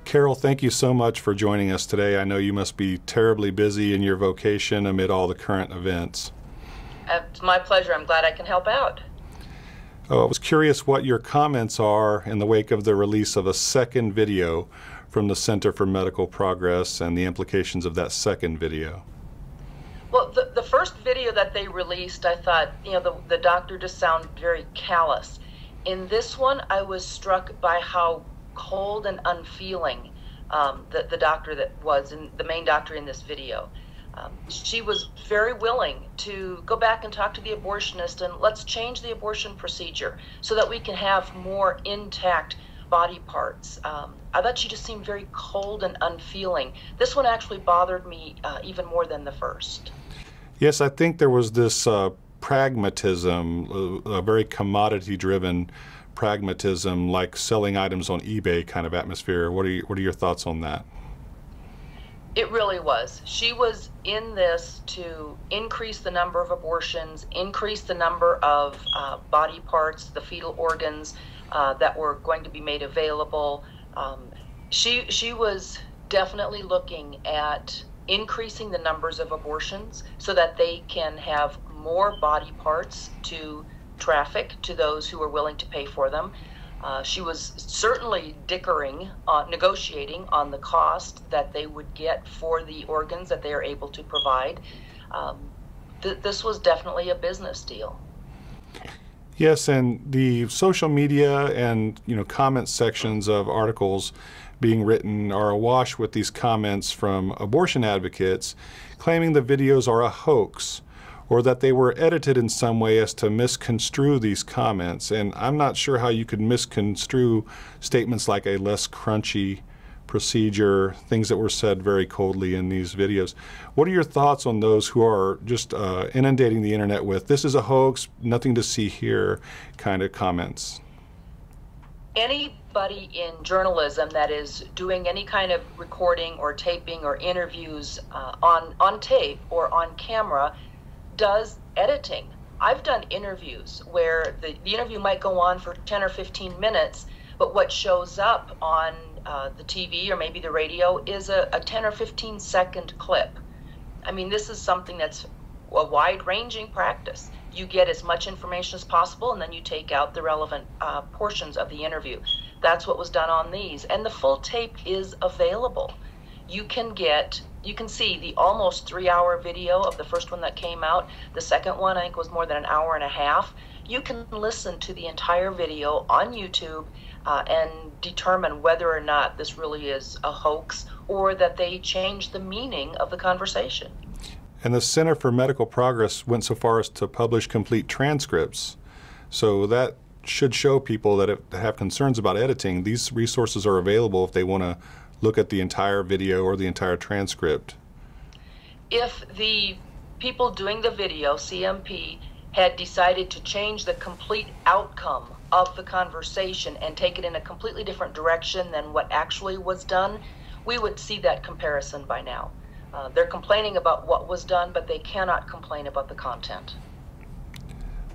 Carol, thank you so much for joining us today. I know you must be terribly busy in your vocation amid all the current events. It's my pleasure. I'm glad I can help out. I was curious what your comments are in the wake of the release of a second video from the Center for Medical Progress and the implications of that second video. Well, the first video that they released, I thought, the doctor just sounded very callous. In this one, I was struck by how cold and unfeeling the doctor that was the main doctor in this video. She was very willing to go back and talk to the abortionist and let's change the abortion procedure so that we can have more intact body parts. I thought she just seemed very cold and unfeeling. This one actually bothered me even more than the first. Yes, I think there was this pragmatism, a very commodity-driven pragmatism, like selling items on eBay kind of atmosphere. What are your thoughts on that? It really was. She was in this to increase the number of abortions, increase the number of body parts, the fetal organs that were going to be made available. She was definitely looking at increasing the numbers of abortions so that they can have more body parts to traffic to those who are willing to pay for them. She was certainly negotiating on the cost that they would get for the organs that they are able to provide. This was definitely a business deal. Yes, and the social media and comment sections of articles being written are awash with these comments from abortion advocates claiming the videos are a hoax, or that they were edited in some way as to misconstrue these comments. And I'm not sure how you could misconstrue statements like a less crunchy procedure, things that were said very coldly in these videos. What are your thoughts on those who are just inundating the internet with, this is a hoax, nothing to see here kind of comments? Anybody in journalism that is doing any kind of recording or taping or interviews on tape or on camera does editing. I've done interviews where the interview might go on for 10 or 15 minutes, but what shows up on the TV or maybe the radio is a 10 or 15 second clip. I mean, this is something that's a wide-ranging practice. You get as much information as possible and then you take out the relevant portions of the interview. That's what was done on these. And the full tape is available. You can see the almost 3-hour video of the first one that came out. The second one, I think, was more than an hour and a half. You can listen to the entire video on YouTube and determine whether or not this really is a hoax or that they changed the meaning of the conversation. And the Center for Medical Progress went so far as to publish complete transcripts. So that should show people that have concerns about editing, these resources are available if they want to look at the entire video or the entire transcript. If the people doing the video, CMP, had decided to change the complete outcome of the conversation and take it in a completely different direction than what actually was done, we would see that comparison by now. They're complaining about what was done, but they cannot complain about the content.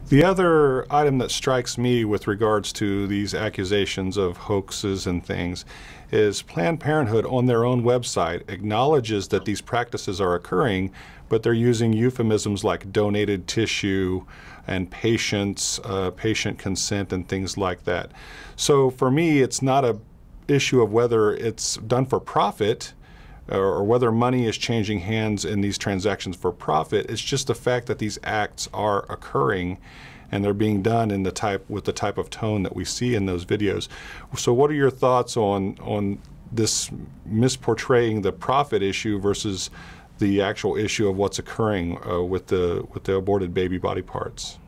The other item that strikes me with regards to these accusations of hoaxes and things is Planned Parenthood on their own website acknowledges that these practices are occurring, but they're using euphemisms like donated tissue and patient consent and things like that. So for me, it's not an issue of whether it's done for profit or whether money is changing hands in these transactions for profit. It's just the fact that these acts are occurring and they're being done in with the type of tone that we see in those videos. So what are your thoughts on this misportraying the profit issue versus the actual issue of what's occurring with the aborted baby body parts?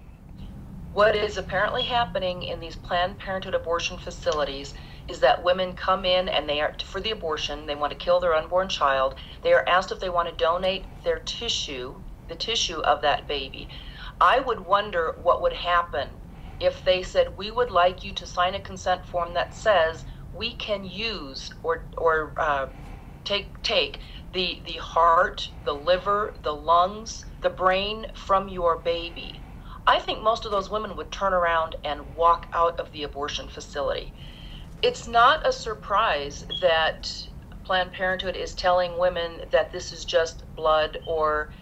What is apparently happening in these Planned Parenthood abortion facilities is that women come in and they are, for the abortion, they want to kill their unborn child. They are asked if they want to donate their tissue, the tissue of that baby. I would wonder what would happen if they said, we would like you to sign a consent form that says we can use or take the heart, the liver, the lungs, the brain from your baby. I think most of those women would turn around and walk out of the abortion facility. It's not a surprise that Planned Parenthood is telling women that this is just blood or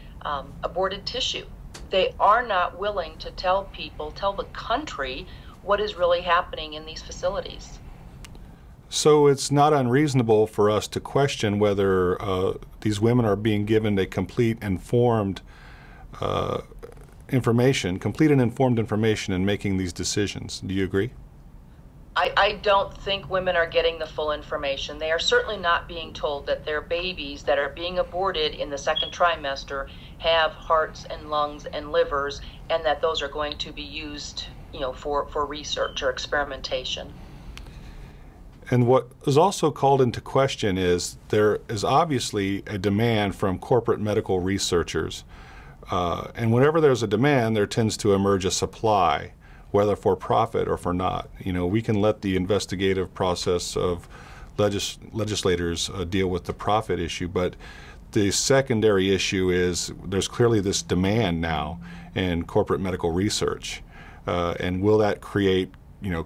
aborted tissue. They are not willing to tell the country, what is really happening in these facilities. So it's not unreasonable for us to question whether these women are being given a complete and informed information in making these decisions. Do you agree? I don't think women are getting the full information. They are certainly not being told that their babies that are being aborted in the second trimester have hearts and lungs and livers, and that those are going to be used, for research or experimentation. And what is also called into question is there is obviously a demand from corporate medical researchers. And whenever there's a demand, there tends to emerge a supply, whether for profit or for not. We can let the investigative process of legislators deal with the profit issue, but the secondary issue is there's clearly this demand now in corporate medical research. And will that create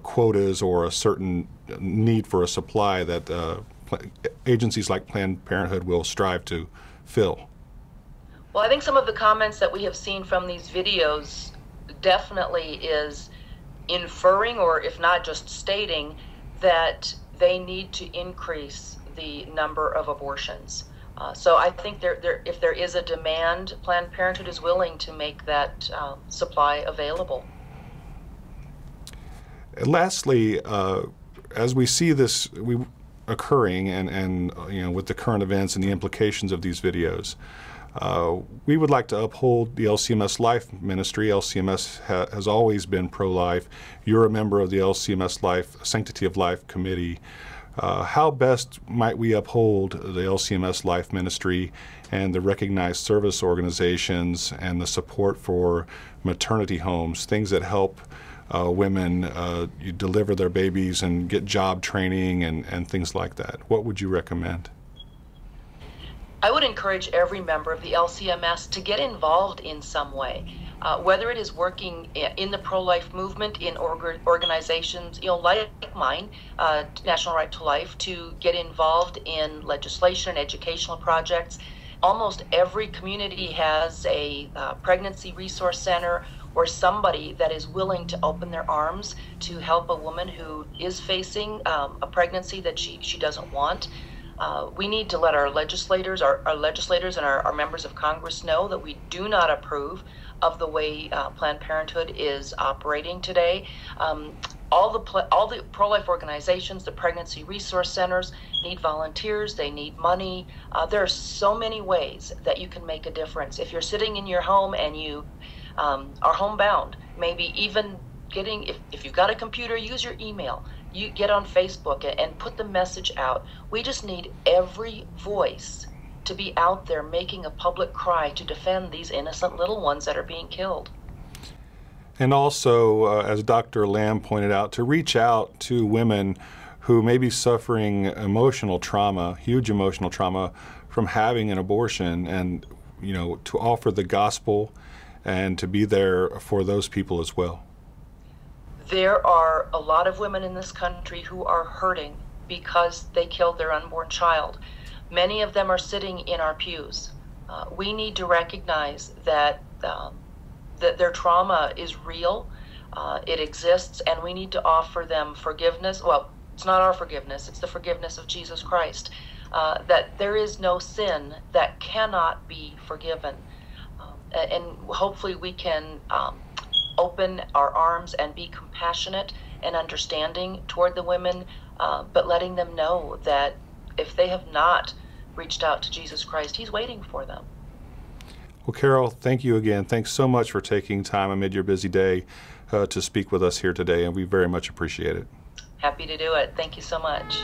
quotas or a certain need for a supply that agencies like Planned Parenthood will strive to fill? Well, I think some of the comments that we have seen from these videos definitely is inferring, or if not just stating, that they need to increase the number of abortions. So I think if there is a demand, Planned Parenthood is willing to make that supply available. And lastly, as we see this occurring and with the current events and the implications of these videos, we would like to uphold the LCMS Life Ministry. LCMS has always been pro-life. You're a member of the LCMS Life Sanctity of Life Committee. How best might we uphold the LCMS Life Ministry and the recognized service organizations and the support for maternity homes, things that help women deliver their babies and get job training and things like that? What would you recommend? I would encourage every member of the LCMS to get involved in some way, whether it is working in the pro-life movement in organizations, like mine, National Right to Life, to get involved in legislation and educational projects. Almost every community has a pregnancy resource center or somebody that is willing to open their arms to help a woman who is facing a pregnancy that she doesn't want. We need to let our legislators, and our members of Congress know that we do not approve of the way Planned Parenthood is operating today. All the pro-life organizations, the pregnancy resource centers need volunteers, they need money. There are so many ways that you can make a difference. If you're sitting in your home and you are homebound, maybe even if you've got a computer, use your email. You get on Facebook and put the message out. We just need every voice to be out there making a public cry to defend these innocent little ones that are being killed. And also, as Dr. Lamb pointed out, to reach out to women who may be suffering emotional trauma, huge emotional trauma, from having an abortion, and to offer the gospel and to be there for those people as well. There are a lot of women in this country who are hurting because they killed their unborn child. Many of them are sitting in our pews. We need to recognize that their trauma is real, it exists, and we need to offer them forgiveness. Well, it's not our forgiveness, it's the forgiveness of Jesus Christ. That there is no sin that cannot be forgiven. And hopefully we can open our arms and be compassionate and understanding toward the women, but letting them know that if they have not reached out to Jesus Christ, He's waiting for them. Well, Carol, thank you again. Thanks so much for taking time amid your busy day to speak with us here today, and we very much appreciate it. Happy to do it. Thank you so much.